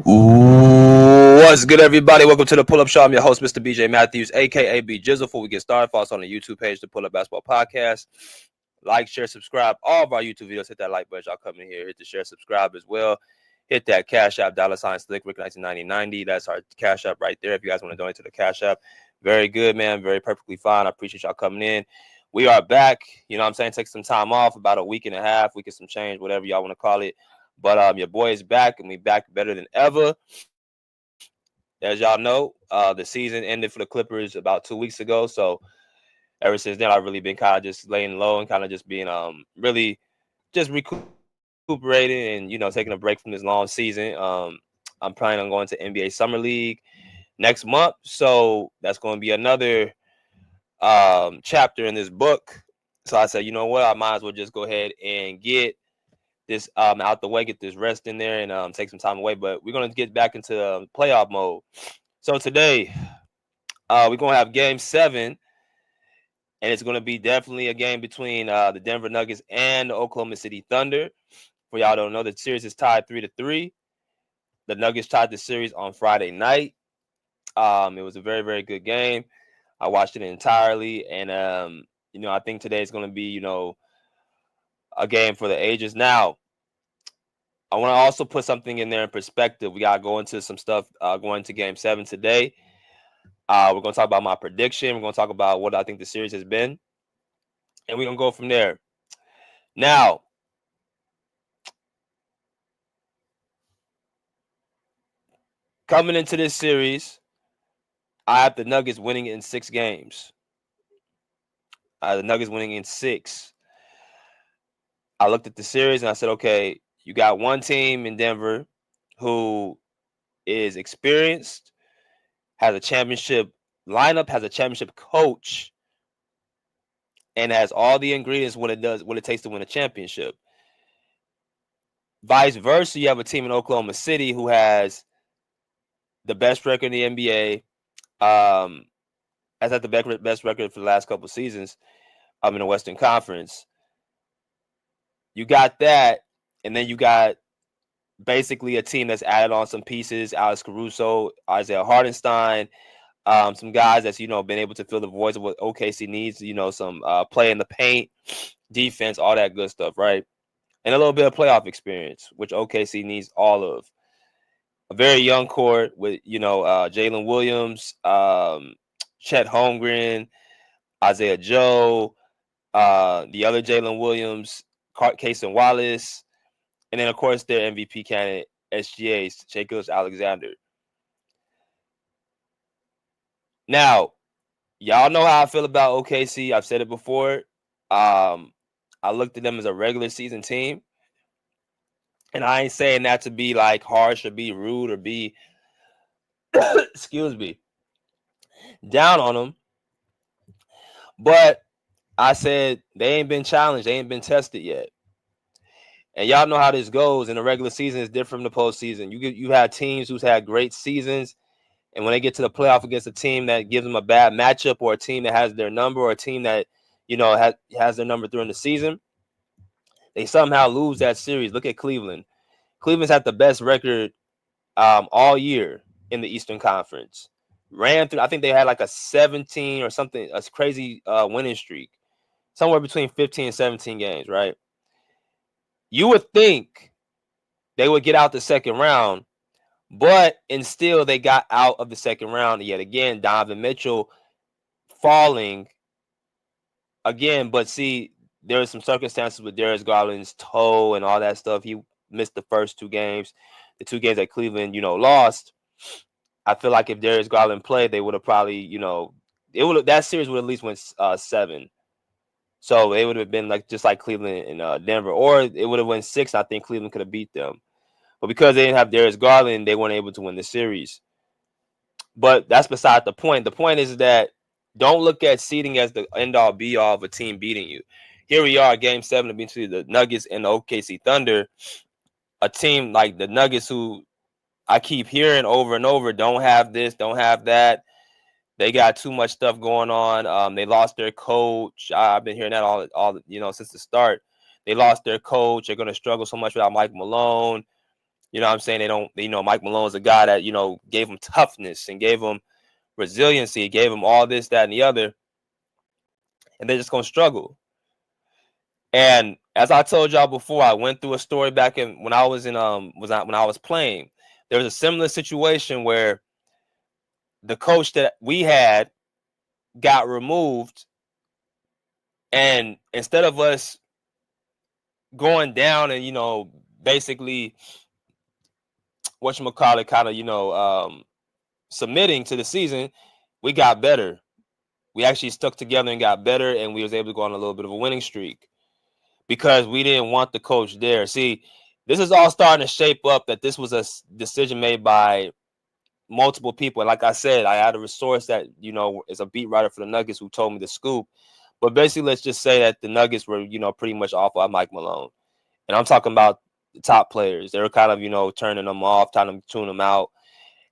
What's good, everybody? Welcome to the Pull Up Show. I'm your host, Mr. BJ Matthews, aka B Jizzle. Before we get started, follow us on the YouTube page, the Pull Up Basketball Podcast. Like, share, subscribe. All of our YouTube videos, hit that like button. Y'all come in here, hit the share, subscribe as well. Hit that Cash App, $Slick Rick 1990. That's our Cash App right there. If you guys want to donate to the Cash App, very good, man. Very perfectly fine. I appreciate y'all coming in. We are back. You know what I'm saying? Take some time off, about a week and a half, week and some change, whatever y'all want to call it. But your boy is back, and we back better than ever. As y'all know, the season ended for the Clippers about 2 weeks ago. So ever since then, I've really been kind of just laying low and kind of just being really just recuperating and taking a break from this long season. I'm planning on going to NBA Summer League next month, so that's going to be another chapter in this book. So I said, you know what, I might as well just go ahead and get this out the way, get this rest in there, and take some time away. But we're gonna get back into playoff mode. So today, we're gonna have Game 7, and it's gonna be definitely a game between the Denver Nuggets and the Oklahoma City Thunder. For y'all don't know, the series is tied 3-3. The Nuggets tied the series on Friday night. It was a very, very good game. I watched it entirely, and I think today is gonna be a game for the ages. Now, I want to also put something in there in perspective. We got to go into some stuff going to Game 7 today. We're going to talk about my prediction. We're going to talk about what I think the series has been. And we're going to go from there. Now, coming into this series, I have the Nuggets winning in 6 games. The Nuggets winning in 6. I looked at the series and I said, okay, you got one team in Denver who is experienced, has a championship lineup, has a championship coach, and has all the ingredients what it takes to win a championship. Vice versa, you have a team in Oklahoma City who has the best record in the NBA, has had the best record for the last couple of seasons in the Western Conference. You got that, and then you got basically a team that's added on some pieces: Alex Caruso, Isaiah Hartenstein, some guys that's been able to fill the voids of what OKC needs. Some play in the paint, defense, all that good stuff, right? And a little bit of playoff experience, which OKC needs all of. A very young court with Jalen Williams, Chet Holmgren, Isaiah Joe, the other Jalen Williams, Cason Wallace, and then of course their MVP candidate SGA, Shai Gilgeous-Alexander. Now, y'all know how I feel about OKC. I've said it before. I looked at them as a regular season team. And I ain't saying that to be like harsh or be rude or be, excuse me, down on them. But I said they ain't been challenged. They ain't been tested yet. And y'all know how this goes. In the regular season, it's different from the postseason. You have teams who's had great seasons. And when they get to the playoff against a team that gives them a bad matchup, or a team that has their number, or a team that, has their number during the season, they somehow lose that series. Look at Cleveland. Cleveland's had the best record all year in the Eastern Conference. Ran through, I think they had like a 17 or something, a crazy winning streak. Somewhere between 15 and 17 games, right? You would think they would get out the second round, but still they got out of the second round yet again. Donovan Mitchell falling again, but see, there were some circumstances with Darius Garland's toe and all that stuff. He missed the first 2 games, the 2 games that Cleveland, lost. I feel like if Darius Garland played, they would have probably, that series would at least went 7. So it would have been just like Cleveland and Denver, or it would have went 6. I think Cleveland could have beat them. But because they didn't have Darius Garland, they weren't able to win the series. But that's beside the point. The point is that don't look at seeding as the end-all, be-all of a team beating you. Here we are, Game 7 between the Nuggets and the OKC Thunder, a team like the Nuggets who I keep hearing over and over, don't have this, don't have that. They got too much stuff going on. They lost their coach. I've been hearing that all since the start. They lost their coach. They're going to struggle so much without Mike Malone. You know what I'm saying? They don't, Mike Malone's a guy that, gave him toughness and gave him resiliency, gave him all this, that, and the other, and they're just gonna struggle. And as I told y'all before, I went through a story back in when I was in when I was playing. There was a similar situation where the coach that we had got removed, and instead of us going down and basically whatchamacallit kind of submitting to the season, we got better. We actually stuck together and got better, and we was able to go on a little bit of a winning streak because we didn't want the coach there. See, this is all starting to shape up that this was a decision made by multiple people. And like I said, I had a resource that, is a beat writer for the Nuggets who told me the scoop. But basically, let's just say that the Nuggets were, pretty much off by Mike Malone. And I'm talking about the top players. They were kind of, turning them off, trying to tune them out.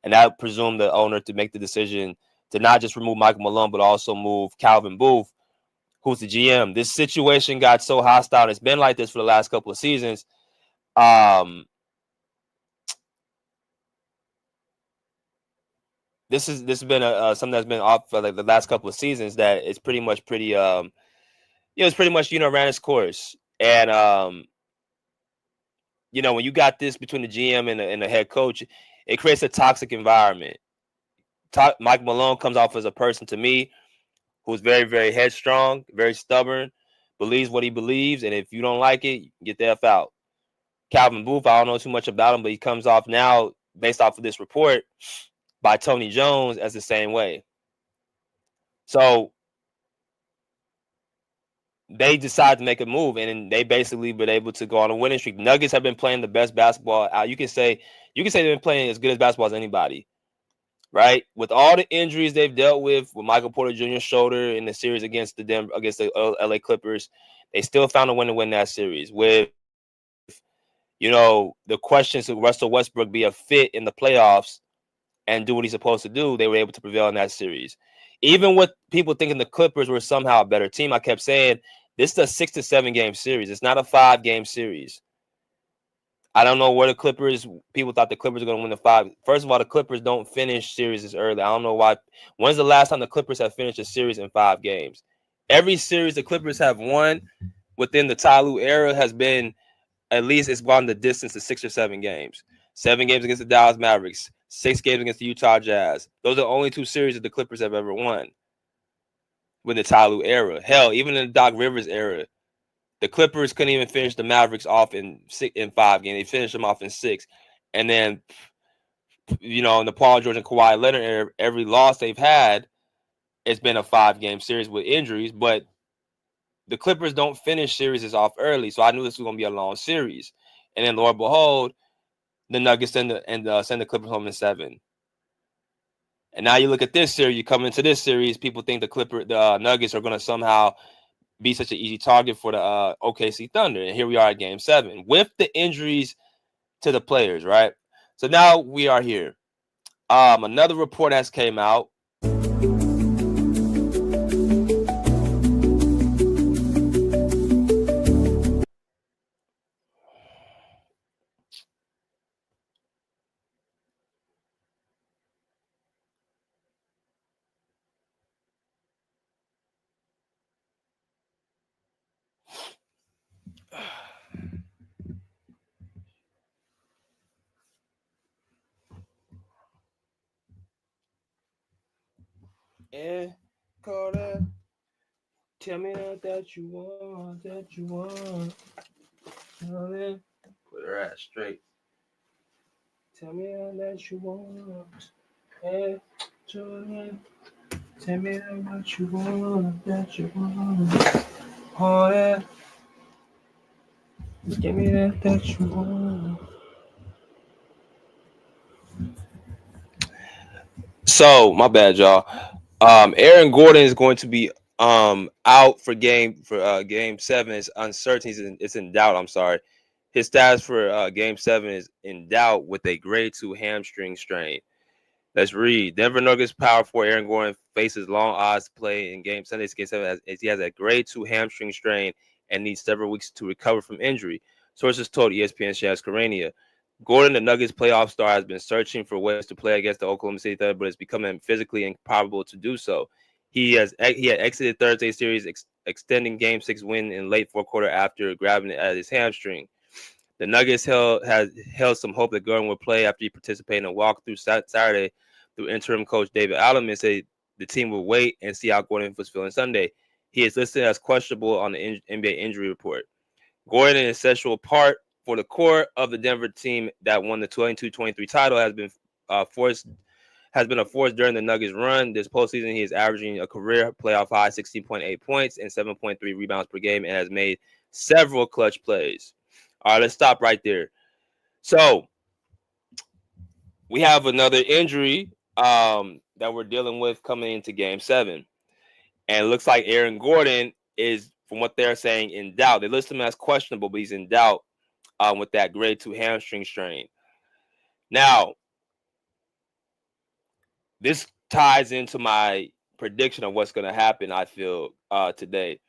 And that presumed the owner to make the decision to not just remove Michael Malone, but also move Calvin Booth, who's the GM. This situation got so hostile. It's been like this for the last couple of seasons. This has been something that's been off for like the last couple of seasons that it's pretty much it's pretty much ran its course. And when you got this between the GM and the head coach, it creates a toxic environment. Mike Malone comes off as a person to me who's very, very headstrong, very stubborn, believes what he believes, and if you don't like it, get the F out. Calvin Booth, I don't know too much about him, but he comes off now, based off of this report by Tony Jones, as the same way. So they decided to make a move, and they basically been able to go on a winning streak. Nuggets have been playing the best basketball. You can say they've been playing as good as basketball as anybody, right? With all the injuries they've dealt with Michael Porter Jr.'s shoulder in the series against the LA Clippers, they still found a way to win that series. With the questions of Russell Westbrook be a fit in the playoffs and do what he's supposed to do, they were able to prevail in that series. Even with people thinking the Clippers were somehow a better team, I kept saying this is a 6 to 7 game series. It's not a 5-game series. I don't know where the Clippers, people thought the Clippers were going to win the 5. First of all, the Clippers don't finish series as early. I don't know why. When's the last time the Clippers have finished a series in 5 games? Every series the Clippers have won within the Ty Lue era has been, at least it's gone the distance of 6 or 7 games. 7 games against the Dallas Mavericks, 6 games against the Utah Jazz. Those are the only 2 series that the Clippers have ever won with the Ty Lue era. Hell, even in the Doc Rivers era, the Clippers couldn't even finish the Mavericks off in 5 games. They finished them off in 6. And then, in the Paul George and Kawhi Leonard era, every loss they've had, it's been a 5-game series with injuries. But the Clippers don't finish series off early, so I knew this was going to be a long series. And then, Lord behold, the Nuggets send the Clippers home in 7. And now you look at this series. You come into this series, people think the Nuggets are going to somehow be such an easy target for the OKC Thunder. And here we are at Game 7 with the injuries to the players, right? So now we are here. Another report has came out. Yeah, call that. Tell me that you want, Put her ass straight. Tell me that you want. Hey, Julian. Tell me what you want, Oh, yeah. Give me that you want. So, my bad, y'all. Aaron Gordon is going to be out for game 7. It's uncertain. It's in doubt. I'm sorry. His status for game 7 is in doubt with a grade 2 hamstring strain. Let's read. Denver Nuggets power forward Aaron Gordon faces long odds to play in game Sunday's game 7 as he has a grade 2 hamstring strain and needs several weeks to recover from injury. Sources told ESPN Shaz Karania. Gordon, the Nuggets playoff star, has been searching for ways to play against the Oklahoma City Thunder, but it's becoming physically improbable to do so. He had exited Thursday's series, extending Game 6 win in late fourth quarter after grabbing it at his hamstring. The Nuggets held some hope that Gordon would play after he participated in a walkthrough Saturday through interim coach David Alleman said the team would wait and see how Gordon was feeling Sunday. He is listed as questionable on the NBA injury report. Gordon, an essential part for the core of the Denver team that won the 22-23 title, has been a force during the Nuggets run. This postseason, he is averaging a career playoff high 16.8 points and 7.3 rebounds per game and has made several clutch plays. All right, let's stop right there. So we have another injury that we're dealing with coming into Game 7. And it looks like Aaron Gordon is, from what they're saying, in doubt. They list him as questionable, but he's in doubt with that grade 2 hamstring strain. Now, this ties into my prediction of what's going to happen, I feel, today.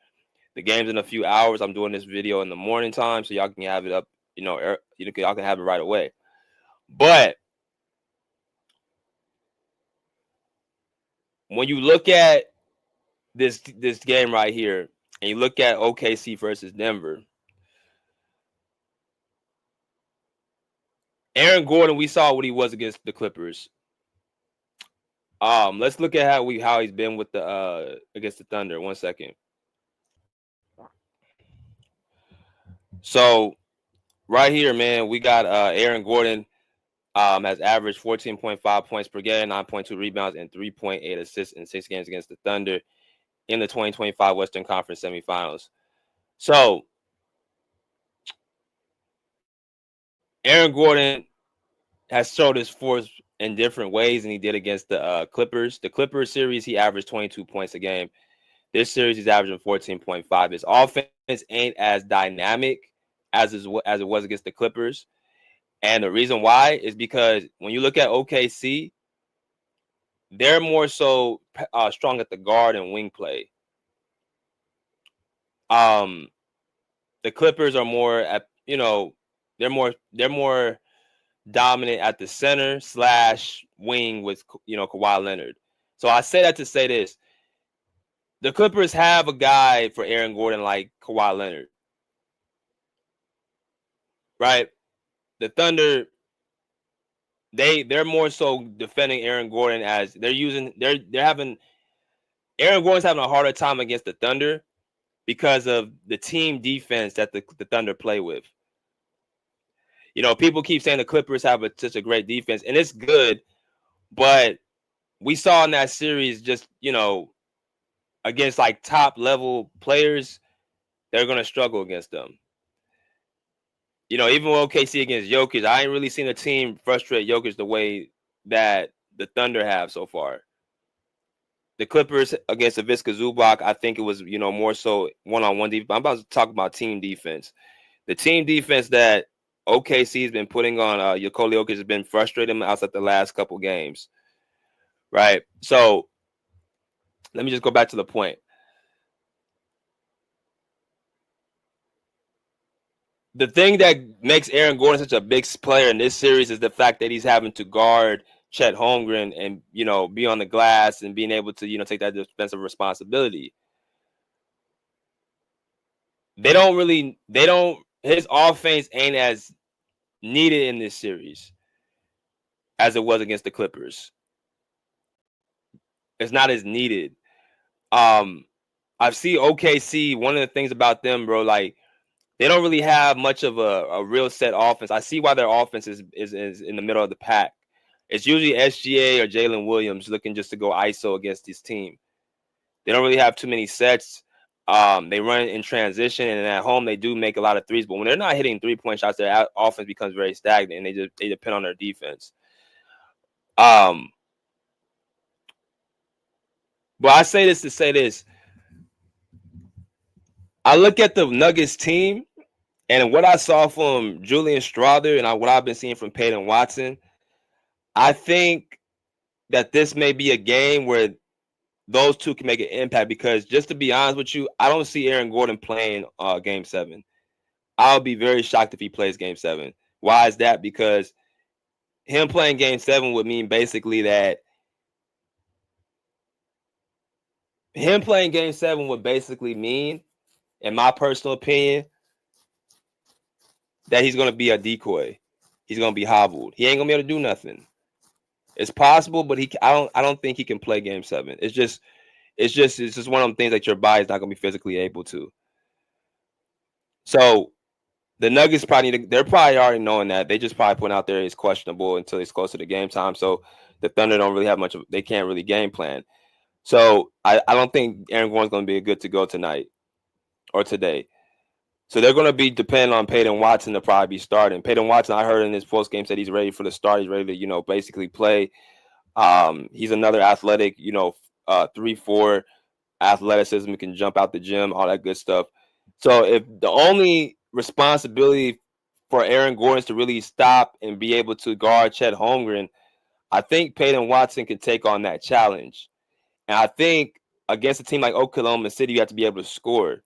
The game's in a few hours. I'm doing this video in the morning time, so y'all can have it up, y'all can have it right away. But when you look at this game right here, and you look at OKC versus Denver, Aaron Gordon, we saw what he was against the Clippers. Let's look at how he's been with the against the Thunder. 1 second. So right here, man, we got Aaron Gordon has averaged 14.5 points per game, 9.2 rebounds, and 3.8 assists in 6 games against the Thunder in the 2025 Western Conference semifinals. So Aaron Gordon has showed his force in different ways than he did against the Clippers. The Clippers series, he averaged 22 points a game. This series, he's averaging 14.5. His offense ain't as dynamic as it was against the Clippers. And the reason why is because when you look at OKC, they're more so strong at the guard and wing play. The Clippers are more at, they're more dominant at the center / wing with, Kawhi Leonard. So I say that to say this. The Clippers have a guy for Aaron Gordon like Kawhi Leonard. Right? The Thunder, they're more so defending Aaron Gordon as Aaron Gordon's having a harder time against the Thunder because of the team defense that the Thunder play with. People keep saying the Clippers have such a great defense, and it's good, but we saw in that series just, against like top level players, they're going to struggle against them. Even with OKC against Jokic, I ain't really seen a team frustrate Jokic the way that the Thunder have so far. The Clippers against Ivica Zubac, I think it was, more so one-on-one defense. I'm about to talk about team defense. The team defense that OKC has been putting on Nikola Jokic has been frustrating outside the last couple games. Right? So let me just go back to the point. The thing that makes Aaron Gordon such a big player in this series is the fact that he's having to guard Chet Holmgren and, be on the glass and being able to, take that defensive responsibility. His offense ain't as needed in this series as it was against the Clippers. It's not as needed. I've seen OKC, one of the things about them, bro, like, they don't really have much of a real set offense. I see why their offense is in the middle of the pack. It's usually SGA or Jalen Williams looking just to go ISO against this team. They don't really have too many sets. They run in transition, and at home they do make a lot of threes. But when they're not hitting 3-point shots, their offense becomes very stagnant, and they depend on their defense. But I say this to say this. I look at the Nuggets team, and what I saw from Julian Strawther and what I've been seeing from Peyton Watson, I think that this may be a game where those two can make an impact, because just to be honest with you, I don't see Aaron Gordon playing Game 7. I'll be very shocked if he plays Game 7. Why is that? Because him playing game 7 would mean basically that him playing game 7 would basically mean, in my personal opinion, that he's going to be a decoy. He's going to be hobbled. He ain't going to be able to do nothing. It's possible, but I don't think he can play game 7. It's just one of them things that your body's not going to be physically able to. So the Nuggets they're probably already knowing that. They just probably put out there it's questionable until it's close to the game time. So the Thunder don't really have much they can't really game plan. So I don't think Aaron Gordon's going to be good to go tonight or today. So they're going to be depending on Peyton Watson to probably be starting. Peyton Watson, I heard in his post game said he's ready for the start. He's ready to, basically play. He's another athletic, 3-4 athleticism, can jump out the gym, all that good stuff. So if the only responsibility for Aaron Gordon is to really stop and be able to guard Chet Holmgren, I think Peyton Watson can take on that challenge. And I think against a team like Oklahoma City, you have to be able to score.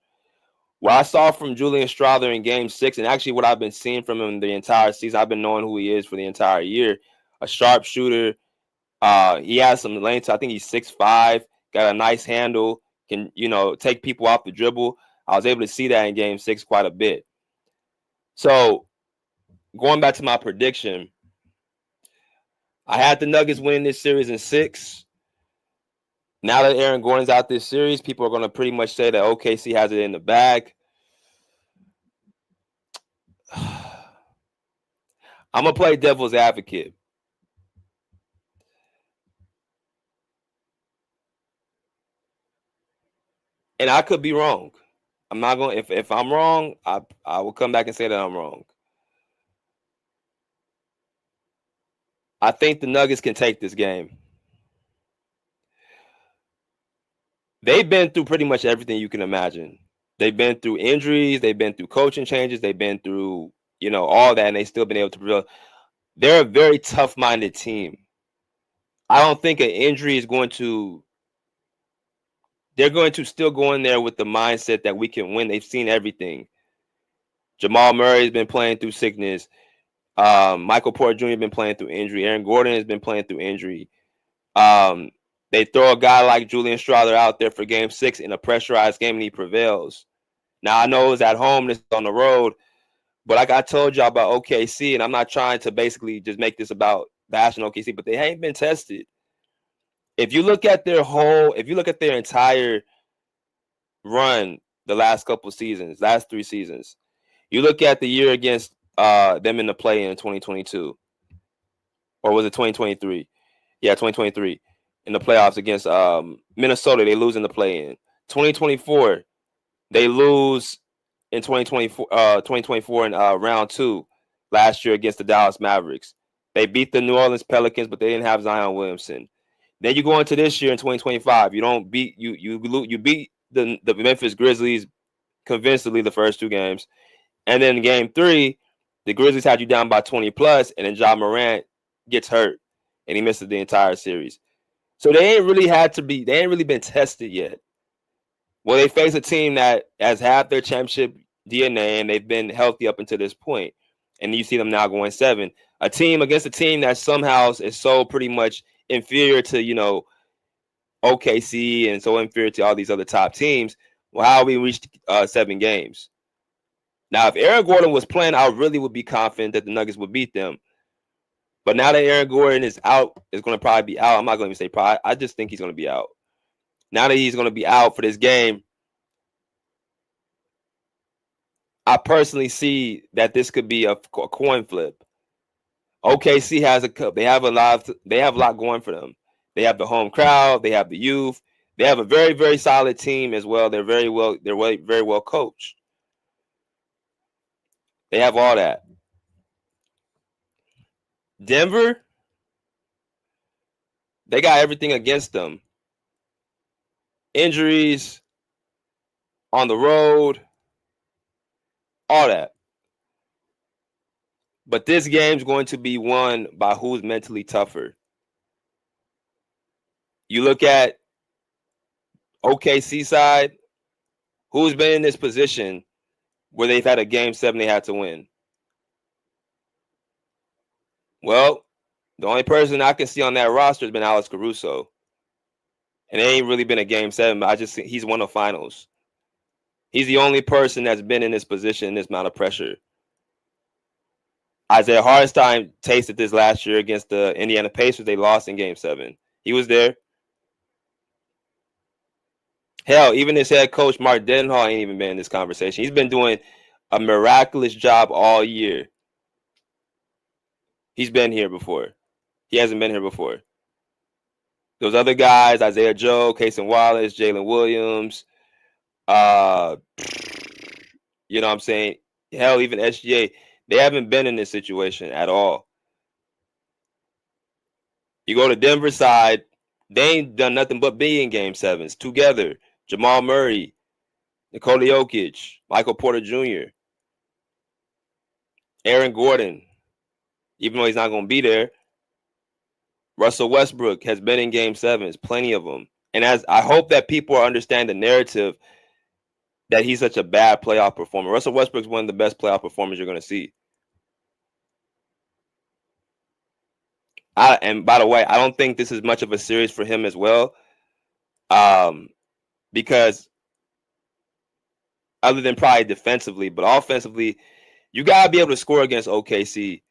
What I saw from Julian Strawther in Game 6, and actually what I've been seeing from him the entire season, I've been knowing who he is for the entire year. A sharpshooter. He has some length. I think he's 6'5", got a nice handle, can, take people off the dribble. I was able to see that in Game 6 quite a bit. So going back to my prediction, I had the Nuggets winning this series in 6. Now that Aaron Gordon's out this series, people are going to pretty much say that OKC has it in the bag. I'm going to play devil's advocate. And I could be wrong. I'm not going to, if I'm wrong, I will come back and say that I'm wrong. I think the Nuggets can take this game. They've been through pretty much everything you can imagine. They've been through injuries. They've been through coaching changes. They've been through, all that, and they've still been able to prevail. They're a very tough-minded team. I don't think an injury is going to – they're going to still go in there with the mindset that we can win. They've seen everything. Jamal Murray has been playing through sickness. Michael Porter Jr. has been playing through injury. Aaron Gordon has been playing through injury. They throw a guy like Julian Strawther out there for Game 6 in a pressurized game, and he prevails. Now, I know it's at home, this is on the road, but like I told y'all about OKC, and I'm not trying to basically just make this about bashing OKC, but they ain't been tested. If you look at their entire run the last couple seasons, last 3 seasons, you look at the year against them in the play-in 2022, or was it 2023? Yeah, 2023. In the playoffs against Minnesota, they lose in the play-in. 2024, they lose in 2024 in round 2 last year against the Dallas Mavericks. They beat the New Orleans Pelicans, but they didn't have Zion Williamson. Then you go into this year in 2025. You don't beat you beat the Memphis Grizzlies convincingly the first 2 games, and then in Game 3, the Grizzlies had you down by 20 plus, and then Ja Morant gets hurt and he misses the entire series. So they ain't really been tested yet. Well, they face a team that has had their championship DNA and they've been healthy up until this point. And you see them now going 7. A team against a team that somehow is so pretty much inferior to, OKC and so inferior to all these other top teams. Well, how we reached 7 games? Now, if Aaron Gordon was playing, I really would be confident that the Nuggets would beat them. But now that Aaron Gordon is out, is going to probably be out. I'm not going to even say probably. I just think he's going to be out. Now that he's going to be out for this game, I personally see that this could be a coin flip. OKC has they have a lot going for them. They have the home crowd, they have the youth, they have a very, very solid team as well. They're very well coached. They have all that. Denver, they got everything against them. Injuries, on the road, all that. But this game's going to be won by who's mentally tougher. You look at OKC side, who's been in this position where they've had a Game 7 they had to win? Well, the only person I can see on that roster has been Alex Caruso. And it ain't really been a game 7, but I just think he's won the finals. He's the only person that's been in this position, in this amount of pressure. Isaiah Hartenstein tasted this last year against the Indiana Pacers. They lost in game 7. He was there. Hell, even his head coach, Mark Denhall, ain't even been in this conversation. He's been doing a miraculous job all year. He's been here before. He hasn't been here before. Those other guys, Isaiah Joe, Cason Wallace, Jalen Williams, you know what I'm saying? Hell, even SGA, they haven't been in this situation at all. You go to Denver side, they ain't done nothing but be in game 7s together. Jamal Murray, Nikola Jokic, Michael Porter Jr., Aaron Gordon, even though he's not going to be there. Russell Westbrook has been in game 7s, plenty of them. And as I hope that people understand the narrative that he's such a bad playoff performer. Russell Westbrook's one of the best playoff performers you're going to see. And by the way, I don't think this is much of a series for him as well, because other than probably defensively, but offensively, you got to be able to score against OKC.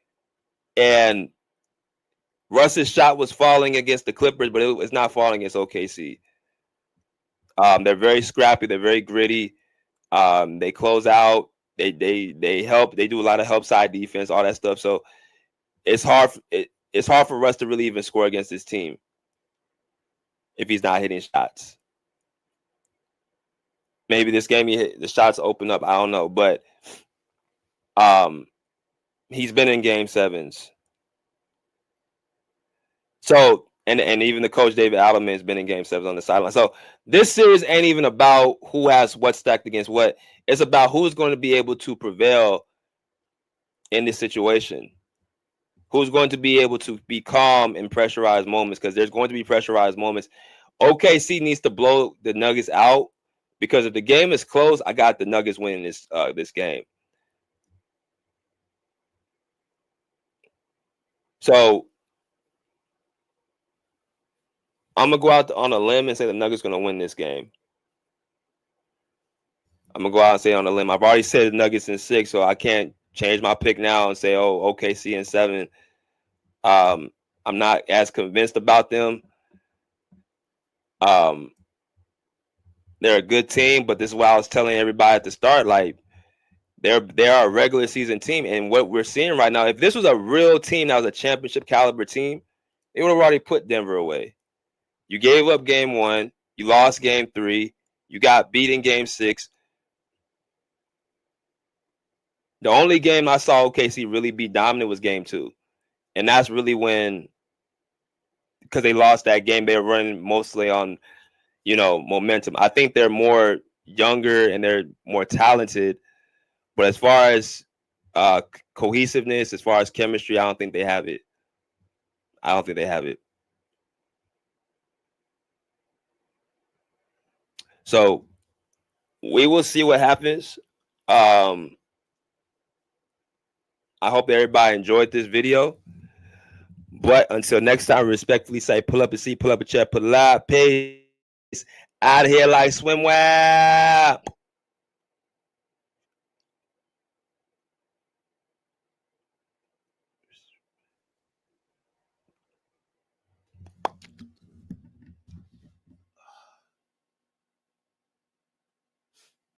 And Russ's shot was falling against the Clippers, but it's not falling against OKC. They're very scrappy. They're very gritty. They close out. They help. They do a lot of help side defense, all that stuff. So it's hard. It's hard for Russ to really even score against this team if he's not hitting shots. Maybe this game the shots open up. I don't know, but he's been in game 7s. So and even the coach David Alderman has been in game 7s on the sideline. So this series ain't even about who has what stacked against what. It's about who's going to be able to prevail in this situation. Who's going to be able to be calm in pressurized moments, because there's going to be pressurized moments. OKC needs to blow the Nuggets out, because if the game is close, I got the Nuggets winning this game. So I'm going to go out on a limb and say the Nuggets going to win this game. I'm going to go out and say on a limb. I've already said the Nuggets in 6, so I can't change my pick now and say, oh, OKC in 7. I'm not as convinced about them. They're a good team, but this is why I was telling everybody at the start, like they are a regular season team, and what we're seeing right now, if this was a real team that was a championship caliber team, they would have already put Denver away. You gave up game 1, you lost game 3, you got beat in game 6. The only game I saw OKC really be dominant was game 2. And that's really when, because they lost that game, they were running mostly on, momentum. I think they're more younger and they're more talented. But as far as cohesiveness, as far as chemistry, I don't think they have it. So we will see what happens. I hope everybody enjoyed this video. But until next time, respectfully say, pull up a seat, pull up a chair, pull up. Peace. Out of here like swimwear.